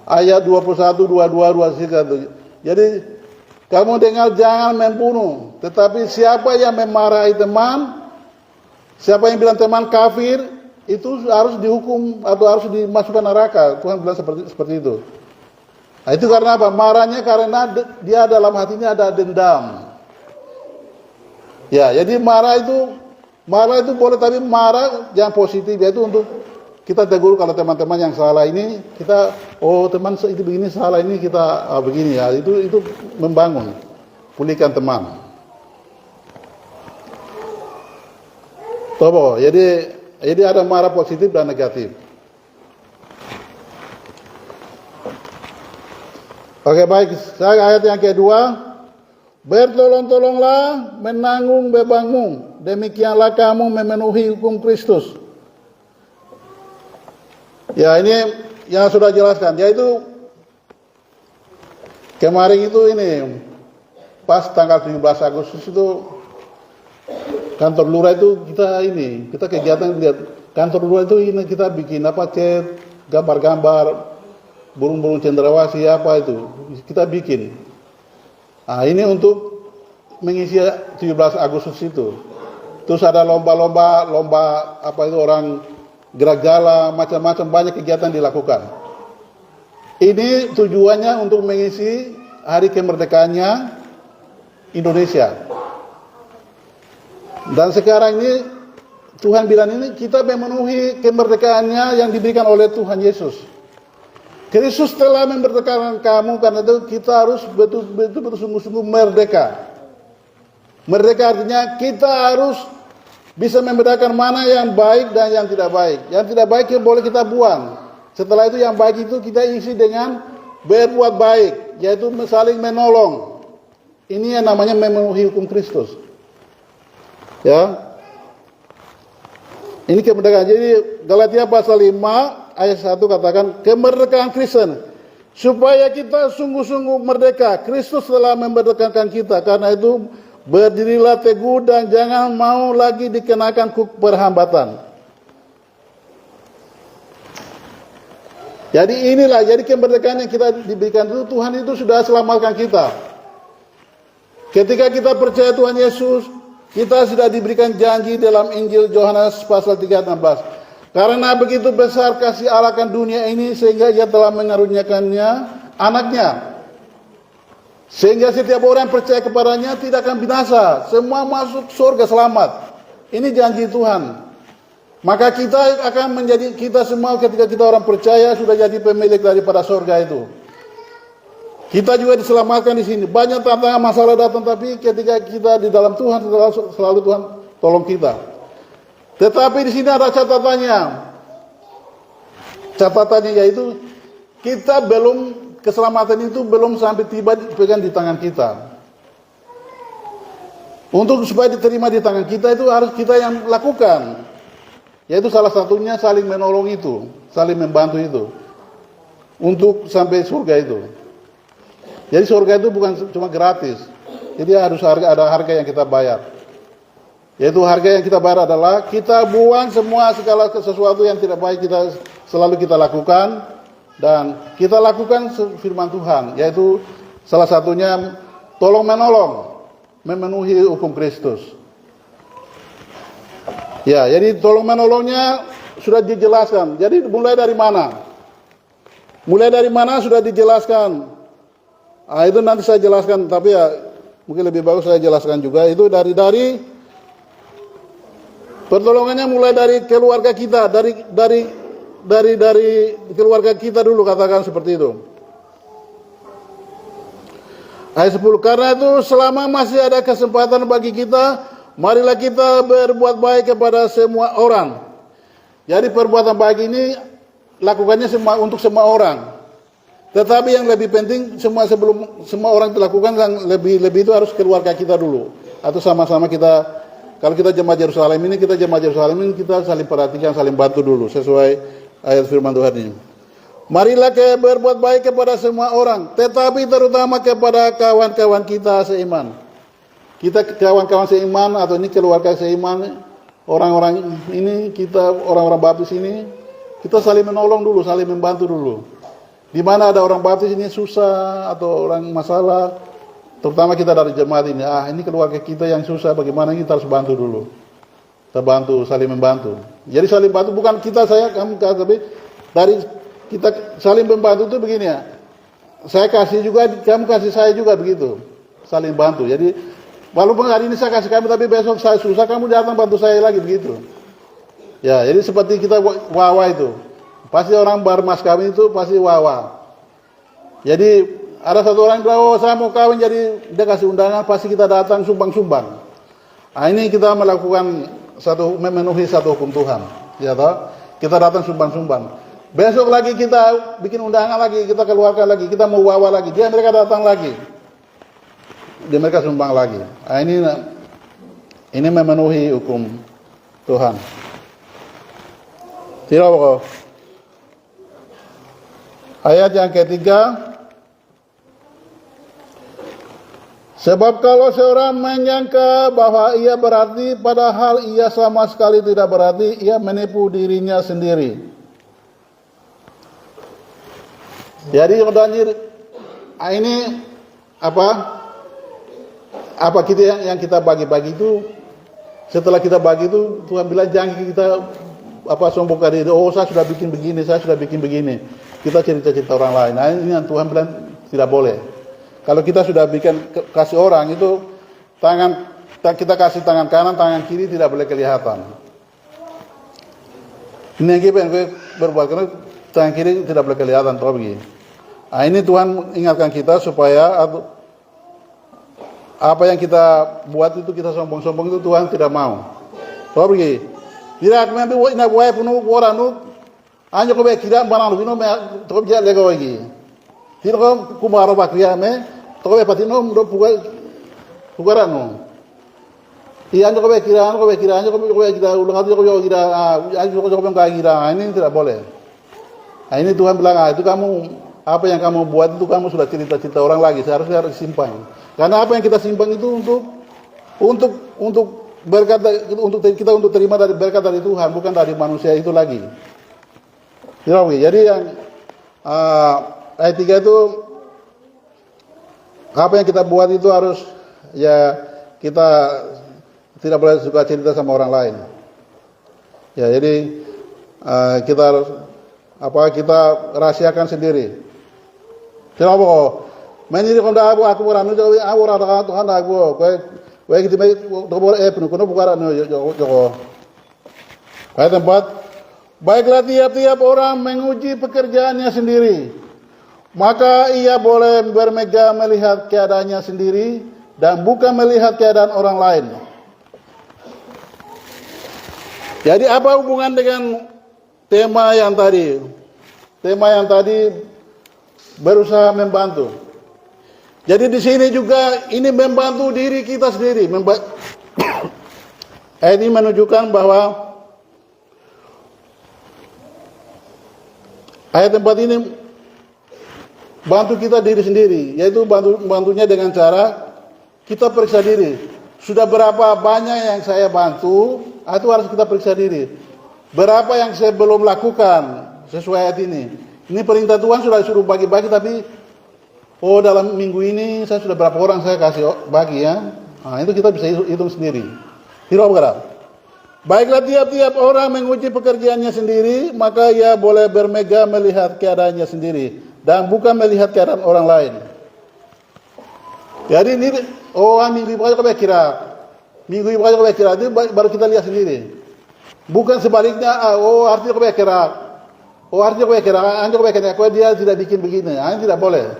ayat 21, 22, 23. Jadi kamu dengar jangan membunuh, tetapi siapa yang memarahi teman, siapa yang bilang teman kafir, itu harus dihukum atau harus dimasukkan neraka. Tuhan bilang seperti itu. Nah, itu karena apa? Marahnya karena dia dalam hatinya ada dendam. Ya, jadi marah itu boleh, tapi marah yang positif, yaitu untuk kita tegur kalau teman-teman yang salah ini kita, teman itu begini salah ini kita begini ya, itu membangun, pulihkan teman. Tobo, jadi ada marah positif dan negatif. Oke, baik. Ayat yang kedua, bertolong-tolonglah menanggung bebanmu, demikianlah kamu memenuhi hukum Kristus. Ya, ini yang sudah jelaskan, yaitu kemarin itu ini pas tanggal 17 Agustus itu kantor lurah itu kita kegiatan lihat kantor lurah itu ini kita bikin cat, gambar-gambar burung-burung cendrawasih itu kita bikin. Nah, ini untuk mengisi 17 Agustus itu. Terus ada lomba orang gerak jala, macam-macam banyak kegiatan dilakukan. Ini tujuannya untuk mengisi hari kemerdekaannya Indonesia. Dan sekarang ini Tuhan bilang ini kita memenuhi kemerdekaannya yang diberikan oleh Tuhan Yesus. Kristus telah memerdekakan kamu, karena itu kita harus betul-betul sungguh-sungguh merdeka. Merdeka artinya kita harus bisa membedakan mana yang baik dan yang tidak baik. Yang tidak baik yang boleh kita buang. Setelah itu yang baik itu kita isi dengan berbuat baik, yaitu saling menolong. Ini yang namanya memenuhi hukum Kristus. Ya. Ini kemerdekaan. Jadi Galatia pasal 5 ayat 1 katakan kemerdekaan Kristen, supaya kita sungguh-sungguh merdeka. Kristus telah memerdekakan kita, karena itu berdirilah teguh dan jangan mau lagi dikenakan perhambatan. Jadi kemerdekaan yang kita diberikan itu, Tuhan itu sudah selamatkan kita. Ketika kita percaya Tuhan Yesus, kita sudah diberikan janji dalam Injil Yohanes pasal 3:16. Karena begitu besar kasih Allah akan dunia ini, sehingga Ia telah mengaruniakannya anaknya. Sehingga setiap orang yang percaya kepadanya tidak akan binasa, semua masuk surga selamat. Ini janji Tuhan. Maka kita akan menjadi, kita semua ketika kita orang percaya sudah jadi pemilik daripada surga itu. Kita juga diselamatkan di sini. Banyak tantangan masalah datang, tapi ketika kita di dalam Tuhan, selalu Tuhan tolong kita. Tetapi di sini ada catatannya. Catatannya yaitu kita keselamatan itu belum sampai tiba pegang di tangan kita. Untuk supaya diterima di tangan kita itu harus kita yang lakukan. Yaitu salah satunya saling menolong itu, saling membantu itu. Untuk sampai surga itu. Jadi surga itu bukan cuma gratis. Jadi harus ada harga yang kita bayar. Yaitu harga yang kita bayar adalah kita buang semua segala sesuatu yang tidak baik selalu kita lakukan. Dan kita lakukan firman Tuhan. Yaitu salah satunya tolong menolong. Memenuhi hukum Kristus. Ya, jadi tolong menolongnya sudah dijelaskan. Jadi mulai dari mana? Mulai dari mana sudah dijelaskan. Itu nanti saya jelaskan, tapi ya mungkin lebih bagus saya jelaskan juga. Itu dari pertolongannya mulai dari keluarga kita, dari keluarga kita dulu, katakan seperti itu. Ayat 10, karena itu selama masih ada kesempatan bagi kita, marilah kita berbuat baik kepada semua orang. Jadi perbuatan baik ini lakukannya untuk semua orang. Tetapi yang lebih penting sebelum semua orang dilakukan, yang lebih itu harus keluarga kita dulu. Atau sama-sama kita, kalau kita jemaat Yerusalem ini, kita saling perhatikan, saling bantu dulu sesuai ayat firman Tuhan ini. Marilah berbuat baik kepada semua orang, tetapi terutama kepada kawan-kawan kita seiman. Kita kawan-kawan seiman atau ini keluarga seiman, orang-orang ini, kita orang-orang baptis ini, kita saling menolong dulu, saling membantu dulu. Di mana ada orang baptis ini susah atau orang masalah, terutama kita dari jemaat ini, ini keluarga kita yang susah, bagaimana kita harus bantu dulu. Kita bantu, saling membantu. Jadi saling bantu bukan kamu, tapi dari kita saling membantu itu begini ya. Saya kasih juga, kamu kasih saya juga begitu. Saling bantu. Jadi walaupun hari ini saya kasih kamu, tapi besok saya susah, kamu datang bantu saya lagi begitu. Ya, jadi seperti kita wawa itu. Pasti orang barmas kawin itu pasti wawa. Jadi ada satu orang bilang, saya mau kawin, jadi dia kasih undangan, pasti kita datang sumbang-sumbang. Ini kita melakukan memenuhi satu hukum Tuhan. Ya toh? Kita datang sumbang-sumbang. Besok lagi kita bikin undangan lagi, kita keluarkan lagi, kita mau wawa lagi, mereka datang lagi. Mereka sumbang lagi. Ini memenuhi hukum Tuhan. Tidak apa. Ayat yang ketiga. Sebab kalau seorang menyangka bahwa ia berarti, padahal ia sama sekali tidak berarti, ia menipu dirinya sendiri. Jadi ini apa kita yang kita bagi-bagi itu, setelah kita bagi itu Tuhan bilang jangan kita sombongkan diri. Saya sudah bikin begini, saya sudah bikin begini. Kita cerita-cerita orang lain. Ini yang Tuhan bilang tidak boleh. Kalau kita sudah bikin kasih orang itu, kita kasih tangan kanan, tangan kiri tidak boleh kelihatan. Ini yang kita berbuat, karena tangan kiri tidak boleh kelihatan. Ini Tuhan ingatkan kita supaya apa yang kita buat itu, kita sombong-sombong itu Tuhan tidak mau. Tidak kami nak buat penuh orang nu, hanya kau berkira barang lu, no kau berjalan lagi lagi. Tidak kau kumaro bakria me, kau berpatino do pugaran no. Iya kau berkira, kau ulang hati kau kira, ini tidak boleh. Ini Tuhan bilang, itu kamu apa yang kamu buat itu kamu sudah cerita-cerita orang lagi, seharusnya harus simpan. Karena apa yang kita simpan itu untuk berkat, untuk terima dari berkat dari Tuhan, bukan dari manusia itu lagi. Jadi yang ayat 3 itu, apa yang kita buat itu harus, ya kita tidak boleh suka cerita sama orang lain. Ya, jadi kita harus kita rahasiakan sendiri. Tidak apa? Menjadi konda aku orang itu orang Tuhan aku, kau kita boleh penuh bukan Joko. Ayat 4, baiklah tiap-tiap orang menguji pekerjaannya sendiri, maka ia boleh bermegah melihat keadaannya sendiri dan bukan melihat keadaan orang lain. Jadi apa hubungan dengan tema yang tadi? Tema yang tadi berusaha membantu. Jadi di sini juga ini membantu diri kita sendiri. Ini menunjukkan bahwa ayat 4 ini bantu kita diri sendiri, yaitu bantunya dengan cara kita periksa diri. Sudah berapa banyak yang saya bantu, itu harus kita periksa diri. Berapa yang saya belum lakukan sesuai ayat ini. Ini perintah Tuhan sudah suruh bagi-bagi, tapi dalam minggu ini saya sudah berapa orang saya kasih bagi ya. Nah, itu kita bisa hitung sendiri. Tidak bergerak. Baiklah tiap-tiap orang menguji pekerjaannya sendiri, maka ia boleh bermegah melihat keadaannya sendiri dan bukan melihat keadaan orang lain. Jadi ini minggu ini kau kira, minggu ini kau kira itu baru kita lihat sendiri. Bukan sebaliknya, artinya kau kira, artinya kau kira, kau dia tidak bikin begini, ini tidak boleh.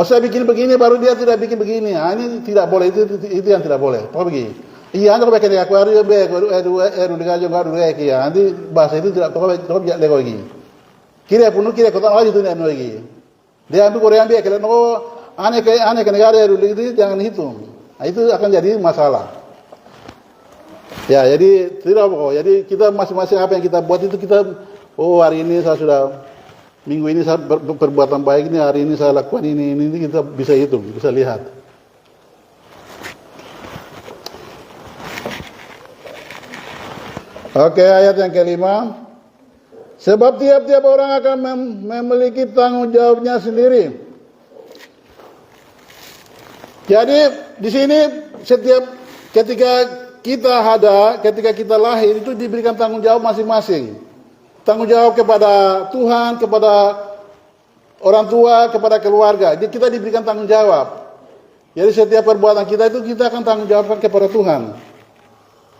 Saya bikin begini baru dia tidak bikin begini, ini tidak boleh, itu yang tidak boleh. Kau begini. Iya, anda kau kira, kau harus ya, nanti bahasa itu tidak kau bisa lego lagi. Kira pun kira kau tak lagi itu lagi. Dia ambil Korea ambil kira aneh ke negara itu jangan hitung. Nah, itu akan jadi masalah. Ya, jadi tidak kok. Jadi kita masing-masing apa yang kita buat itu kita hari ini saya sudah minggu ini saya perbuatan baik ini, hari ini saya lakukan ini kita bisa hitung, bisa lihat. Oke, ayat yang kelima. Sebab tiap-tiap orang akan memiliki tanggung jawabnya sendiri. Jadi di sini ketika kita lahir itu diberikan tanggung jawab masing-masing. Tanggung jawab kepada Tuhan, kepada orang tua, kepada keluarga. Jadi kita diberikan tanggung jawab. Jadi setiap perbuatan kita itu kita akan tanggung jawabkan kepada Tuhan.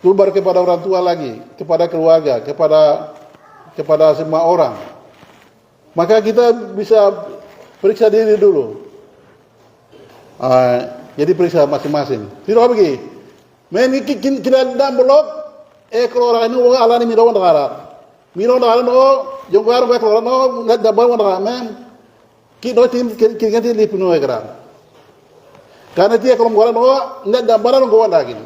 Lalu baru kepada orang tua lagi, kepada keluarga, kepada semua orang. Maka kita bisa periksa diri dulu. Jadi periksa masing-masing. Tidak begini. Menikin kita dan belok. Kalau orang ini orang alani mirawan dengaran. Mirawan dengaran jongkar baik orang nggak dapat dengaran. Kita kira lipuno ekran. Karena dia kalau orang nggak dapat orang lagi.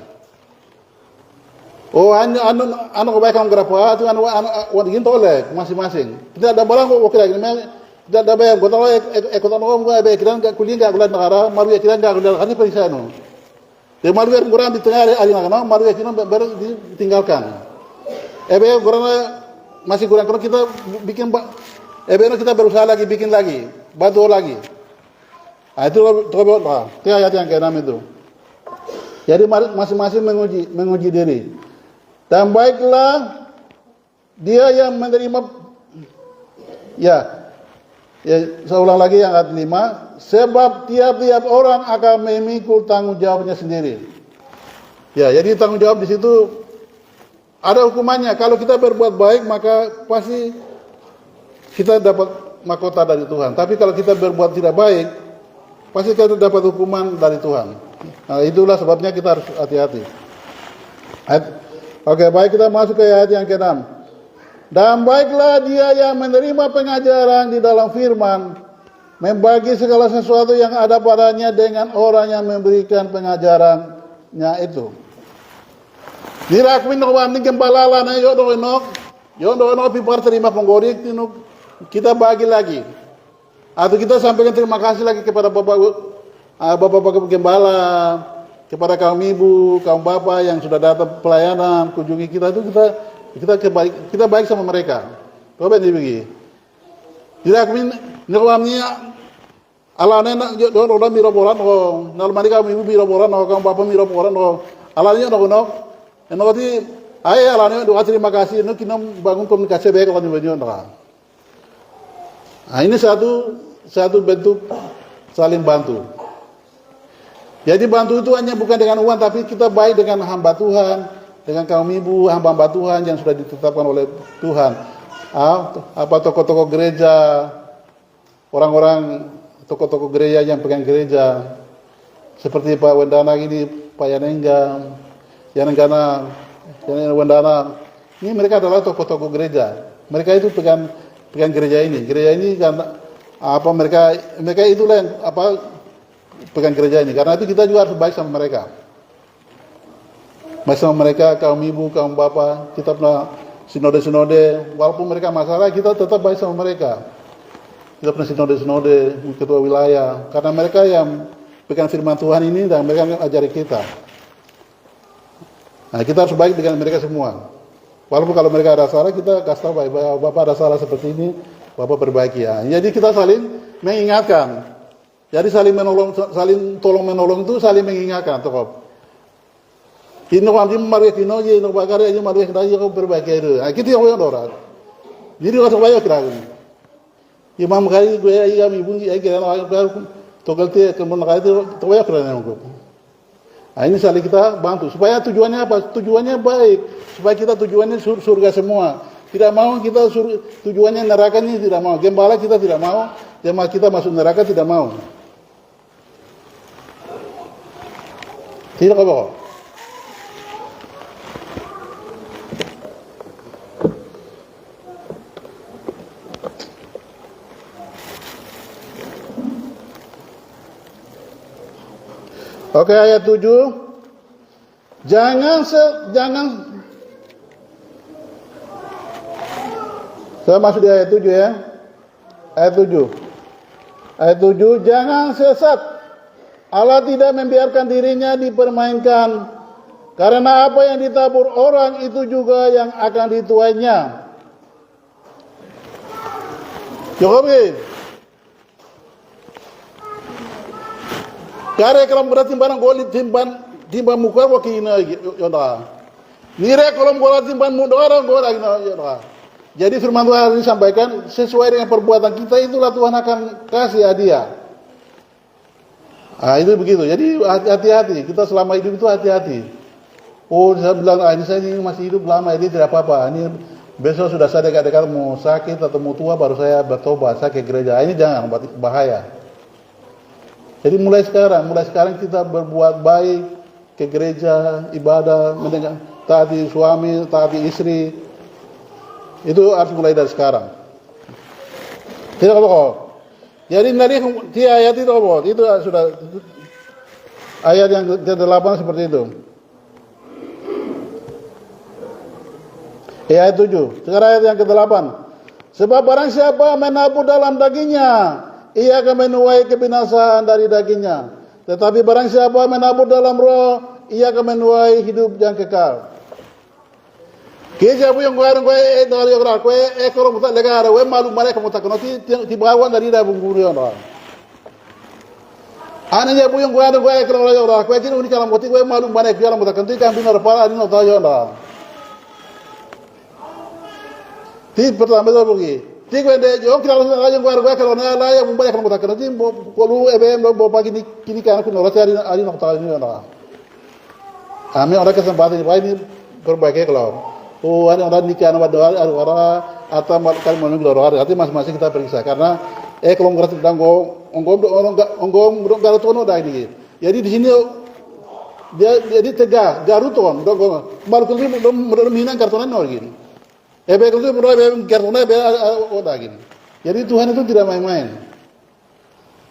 Anu kebaikan berapa? Itu anu wadikin tolek masing-masing. Kita ada barang kok kira gini. Tidak ada bayar. Kau tahu ekonomi orang bayar kira nggak kuliah nggak kuliah negara. Malu ya kira nggak kuliah. Kan ini periksa anu. Dia malu ya kurang di tengah hari nak. Malu ya kira baru ditinggalkan. Bayar kurang masih kurang kita bikin. Bayar kita berusaha lagi bikin lagi. Bantu lagi. Itu terbuat. Itu ayat yang ke-6 itu. Jadi masing-masing menguji diri. Dan baiklah dia yang menerima, ya saya ulang lagi yang ayat 5, sebab tiap-tiap orang akan memikul tanggung jawabnya sendiri. Ya, jadi tanggung jawab di situ ada hukumannya. Kalau kita berbuat baik maka pasti kita dapat mahkota dari Tuhan. Tapi kalau kita berbuat tidak baik, pasti kita dapat hukuman dari Tuhan. Nah, itulah sebabnya kita harus hati-hati. Oke, baik, kita masuk ke ayat yang ke-6. Dan baiklah dia yang menerima pengajaran di dalam firman, membagi segala sesuatu yang ada padanya dengan orang yang memberikan pengajarannya itu. Dirakuin orang ini gembala na yodo pipar terima penggorik kita bagi lagi. Atau kita sampaikan terima kasih lagi kepada bapak gembala, kepada kaum ibu, kaum bapak yang sudah datang pelayanan, kunjungi kita itu kita baik sama mereka. Coba begini. Tidak kami ngelamnya alane orang miroboran nalmani kaum ibu miroboran kaum bapak miroboran alanya enoti ay alane doa terima kasih kita bangun komunikasi baik kalau dibangun. Nah, ini satu bentuk saling bantu. Jadi bantu itu hanya bukan dengan uang, tapi kita baik dengan hamba Tuhan, dengan kaum ibu, hamba Tuhan yang sudah ditetapkan oleh Tuhan. Apa tokoh-tokoh gereja, orang-orang tokoh-tokoh gereja yang pegang gereja, seperti Pak Wendana ini, Pak Yanenggana, Wendana. Ini mereka adalah tokoh-tokoh gereja. Mereka itu pegang gereja ini. Gereja ini karena mereka itulah yang pekan gereja ini. Karena itu kita juga harus baik sama mereka. Baik sama mereka, kaum ibu, kaum bapak, kita pernah sinode-sinode, walaupun mereka masalah, kita tetap baik sama mereka. Kita pernah sinode-sinode, ketua wilayah, karena mereka yang pegang firman Tuhan ini dan mereka yang ajari kita. Nah, kita harus baik dengan mereka semua. Walaupun kalau mereka ada salah, kita kasih tahu baik, Bapak ada salah seperti ini, Bapak perbaiki ya. Jadi kita saling mengingatkan. Jadi saling tolong menolong itu saling mengingatkan, tokoh. Ino kami maria kino je ino bakare aja maria kita aja kau perbaiki itu. Kita yang orang orang. Jadi orang supaya kira ini. Imam kali gue aja kami bunyi aja kira orang togel tiap kemudian kali itu supaya kira nengok. Ini saling kita bantu supaya tujuannya apa? Tujuannya baik supaya kita tujuannya surga semua. Tidak mau kita tujuannya neraka ini tidak mau. Gembala kita tidak mau. Jemaat kita masuk neraka tidak mau. Tidak apa? Oke, ayat 7. Jangan saya masuk di ayat 7 ya. Ayat 7. Ayat 7, jangan sesat. Allah tidak membiarkan dirinya dipermainkan. Karena apa yang ditabur orang itu juga yang akan dituainya. Cukup ya? Kare kalau berarti timban goli timban muka wakina yona. Nire kalau berarti timban mudara gora yona. Jadi firman Tuhan disampaikan sesuai dengan perbuatan kita itulah Tuhan akan kasih hadiah. Itu begitu. Jadi hati-hati. Kita selama hidup itu hati-hati. Oh, saya bilang ini saya ini masih hidup lama ini tidak apa-apa. Ini besok sudah saya dekat-dekat mau sakit atau mau tua baru saya bertobat saya ke gereja. Ini jangan bahaya. Jadi mulai sekarang kita berbuat baik ke gereja, ibadah, mendengar, taati suami, taati istri. Itu harus mulai dari sekarang. Tidak apa-apa. Jadi dari ayat itu apa? Itu sudah ayat yang ke-8 seperti itu. Ayat 7. Sekarang ayat yang ke-8. Sebab barang siapa menabur dalam dagingnya, ia akan menuai kebinasaan dari dagingnya. Tetapi barang siapa menabur dalam roh, ia akan menuai hidup yang kekal. Keja yang gue dari orang gue ekor muta legara gue malu mereka muta kenoti tibawan dari dah bungguri orang. Anaknya yang gue ada gue ekor orang gue jadi unik kalau moti gue malu mereka orang muta kenoti kan binar para ini nota orang. Ti pertama itu begini. Ti gue deh jauh kita langsung aja gue kalau nala yang membayar kalau muta kenoti kalau EBM lo pagi kini kan aku nolak hari nota ini orang. Kami orang kesempatan ini perbaiki kalau. Oh, ada orang nikah nama doa, ada orang atau makan menunggu doa. Artinya masing-masing kita periksa karena kalau ngerti tentang onggom garutono dah ini. Jadi di sini dia jadi tegak garuton, malu kelih belum minang kartonan lagi. Begitu belum kartonan dah gini. Jadi Tuhan itu tidak main-main.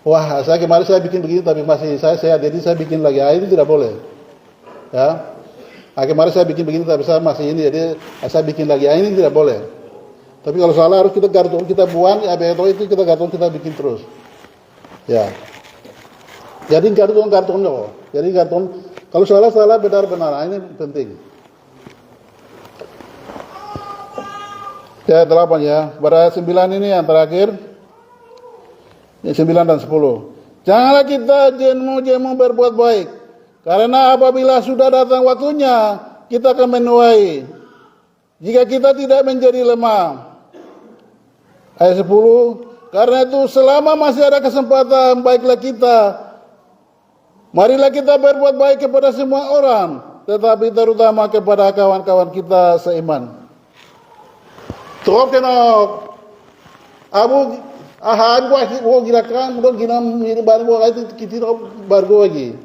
Wah, saya kemarin saya bikin begini tapi masih saya jadi saya bikin lagi. Itu tidak boleh. Ya. Kemarin saya bikin begini tapi saya masih ini jadi saya bikin lagi. Ini tidak boleh. Tapi kalau salah harus kita karton kita buang itu kita karton kita bikin terus. Ya. Jadi karton loh. Jadi karton kalau salah benar-benar ini penting. Ya 8 ya. Pada 9 ini yang terakhir. 9 dan 10. Janganlah kita jemu berbuat baik. Karena apabila sudah datang waktunya, kita akan menuai. Jika kita tidak menjadi lemah. Ayat 10. Karena itu selama masih ada kesempatan, baiklah kita. Marilah kita berbuat baik kepada semua orang. Tetapi terutama kepada kawan-kawan kita seiman. Tuh kenok. Abu ahan gua girakan, gua gina mirip baru gua itu kita baru lagi.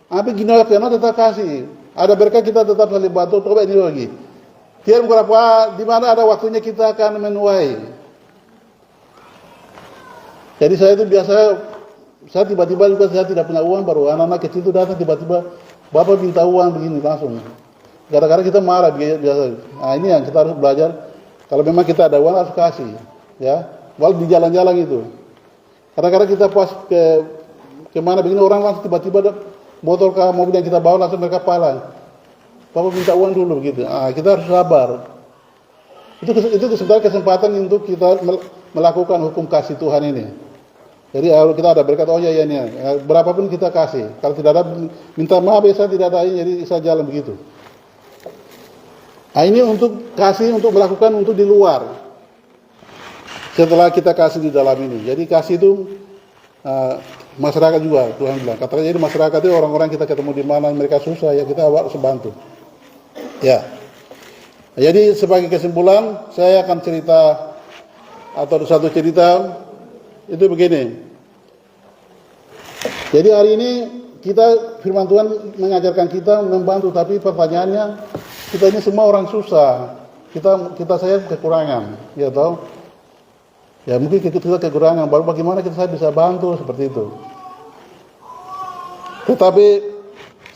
Tapi gini karena tetap kasih. Ada berkah kita tetap saling bantu. Coba ini lagi. Tiap berapa di mana ada waktunya kita akan menuai. Jadi saya itu biasa saya tiba-tiba juga saya tidak punya uang, baru anak-anak kecil itu datang tiba-tiba, Bapak minta uang begini langsung. Kadang-kadang kita marah biasa. Nah ini yang kita harus belajar. Kalau memang kita ada uang harus kasih, ya. Walau di jalan-jalan itu. Kadang-kadang kita pas kemana begini orang langsung tiba-tiba motor ke mobil yang kita bawa langsung mereka palang. Bapak minta uang dulu begitu. Ah kita harus sabar. Itu sebenarnya kesempatan untuk kita melakukan hukum kasih Tuhan ini. Jadi kalau kita ada berkat, oh ya ini, berapapun kita kasih. Kalau tidak ada, minta maaf ya saya tidak ada, jadi saya jalan begitu. Nah ini untuk kasih, untuk melakukan untuk di luar. Setelah kita kasih di dalam ini. Jadi kasih itu masyarakat juga, Tuhan bilang. Katakan jadi masyarakat itu orang-orang kita ketemu di mana mereka susah, ya kita harus bantu. Ya. Jadi sebagai kesimpulan, saya akan cerita atau satu cerita itu begini. Jadi hari ini kita firman Tuhan mengajarkan kita membantu, tapi pertanyaannya kita ini semua orang susah. Kita saya kekurangan, ya tahu? Ya mungkin kita kekurangan. Baru bagaimana saya bisa bantu seperti itu. Tetapi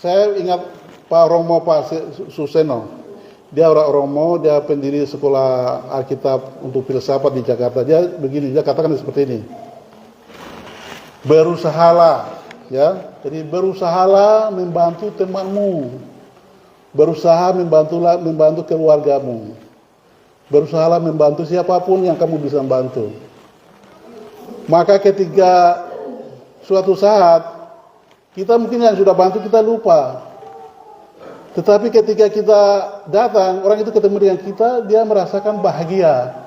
saya ingat Pak Romo, Pak Suseno. Dia orang Romo, dia pendiri sekolah Alkitab untuk filsafat di Jakarta. Dia begini, dia katakan seperti ini. Berusahalah, ya. Jadi berusahalah membantu temanmu. Berusaha membantu keluargamu. Berusahalah membantu siapapun yang kamu bisa bantu. Maka ketika suatu saat kita mungkin yang sudah bantu kita lupa. Tetapi ketika kita datang, orang itu ketemu dengan kita, dia merasakan bahagia.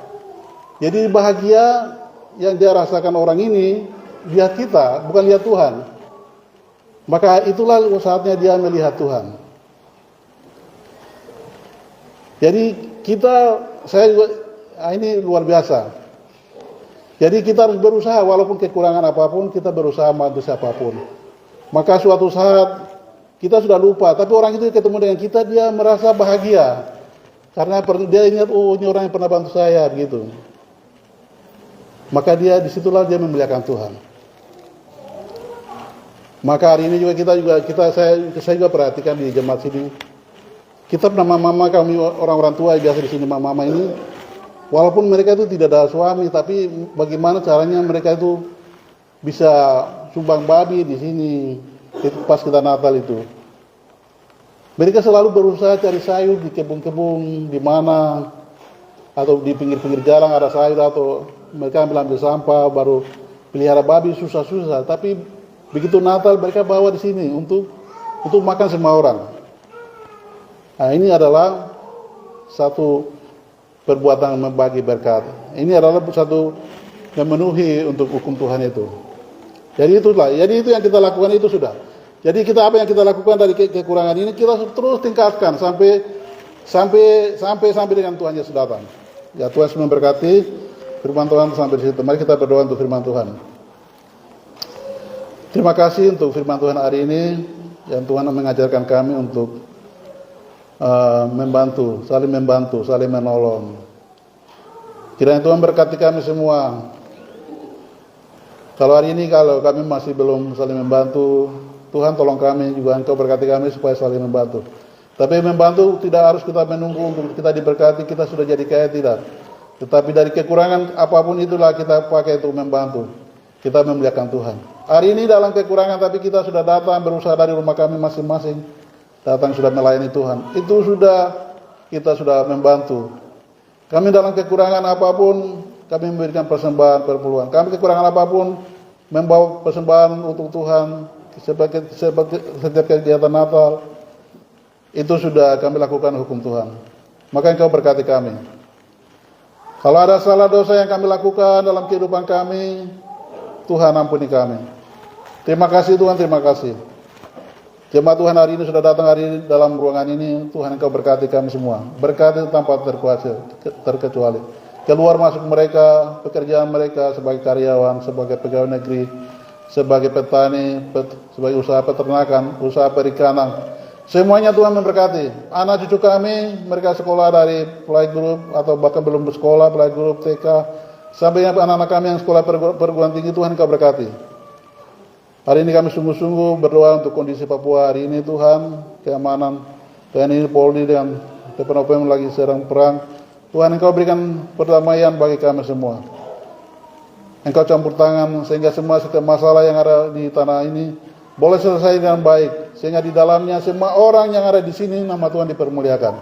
Jadi bahagia yang dia rasakan orang ini, lihat kita, bukan lihat Tuhan. Maka itulah saatnya dia melihat Tuhan. Jadi ini luar biasa. Jadi kita harus berusaha, walaupun kekurangan apapun, kita berusaha membantu siapapun. Maka suatu saat, kita sudah lupa, tapi orang itu ketemu dengan kita, dia merasa bahagia. Karena dia ingat, oh ini orang yang pernah bantu saya, begitu. Maka disitulah dia memuliakan Tuhan. Maka hari ini juga saya juga perhatikan di jemaat sini. Kita mama-mama kami orang-orang tua biasa di sini mama-mama ini, walaupun mereka itu tidak ada suami, tapi bagaimana caranya mereka itu bisa sumbang babi di sini. Itu pas kita Natal itu. Mereka selalu berusaha cari sayur di kebun-kebun, di mana, atau di pinggir-pinggir jalan ada sayur, atau mereka ambil sampah, baru pelihara babi susah-susah. Tapi begitu Natal mereka bawa di sini untuk makan semua orang. Nah ini adalah satu perbuatan membagi berkat. Ini adalah satu memenuhi untuk hukum Tuhan itu. Jadi itu yang kita lakukan itu sudah. Jadi apa yang kita lakukan dari kekurangan ini kita terus tingkatkan sampai dengan Tuhan Yesus datang. Ya Tuhan memberkati, firman Tuhan sampai di situ. Mari kita berdoa untuk firman Tuhan. Terima kasih untuk firman Tuhan hari ini yang Tuhan mengajarkan kami untuk membantu, saling menolong. Kiranya Tuhan berkati kami semua. Kalau hari ini kalau kami masih belum saling membantu, Tuhan tolong kami juga, Engkau berkati kami supaya saling membantu. Tapi membantu tidak harus kita menunggu untuk kita diberkati, kita sudah jadi kaya, tidak. Tetapi dari kekurangan apapun itulah kita pakai untuk membantu. Kita memuliakan Tuhan. Hari ini dalam kekurangan tapi kita sudah datang berusaha dari rumah kami masing-masing. Datang sudah melayani Tuhan. Itu kita sudah membantu. Kami dalam kekurangan apapun, kami memberikan persembahan perpuluhan. Kami kekurangan apapun, membawa persembahan untuk Tuhan. Setiap kegiatan Natal itu sudah kami lakukan hukum Tuhan. Maka Engkau berkati kami. Kalau ada salah dosa yang kami lakukan dalam kehidupan kami, Tuhan ampuni kami. Terima kasih Tuhan, terima kasih. Jemaat Tuhan hari ini sudah datang hari ini dalam ruangan ini. Tuhan Engkau berkati kami semua. Berkati tanpa terkecuali. Keluar masuk mereka, pekerjaan mereka sebagai karyawan, sebagai pegawai negeri, sebagai petani, sebagai usaha peternakan, usaha perikanan. Semuanya Tuhan memberkati. Anak cucu kami, mereka sekolah dari playgroup atau bahkan belum bersekolah, playgroup TK, sampai anak-anak kami yang sekolah perguruan tinggi, Tuhan Engkau berkati. Hari ini kami sungguh-sungguh berdoa untuk kondisi Papua hari ini Tuhan, keamanan TNI Polri dan TPNOPM lagi sedang perang. Tuhan, Engkau berikan perdamaian bagi kami semua. Engkau campur tangan sehingga setiap masalah yang ada di tanah ini boleh selesai dengan baik, sehingga di dalamnya semua orang yang ada di sini nama Tuhan dipermuliakan.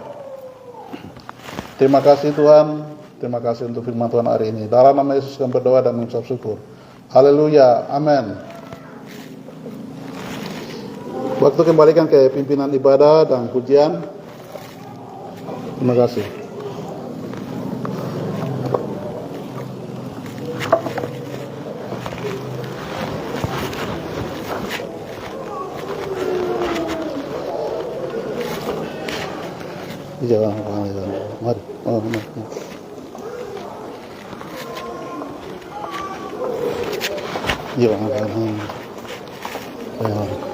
Terima kasih Tuhan, terima kasih untuk firman Tuhan hari ini. Dalam nama Yesus kami berdoa dan mengucap syukur. Haleluya, amin. Waktu kembalikan ke pimpinan ibadah dan pujian. Terima kasih. Jangan, mari. Mari. Jangan.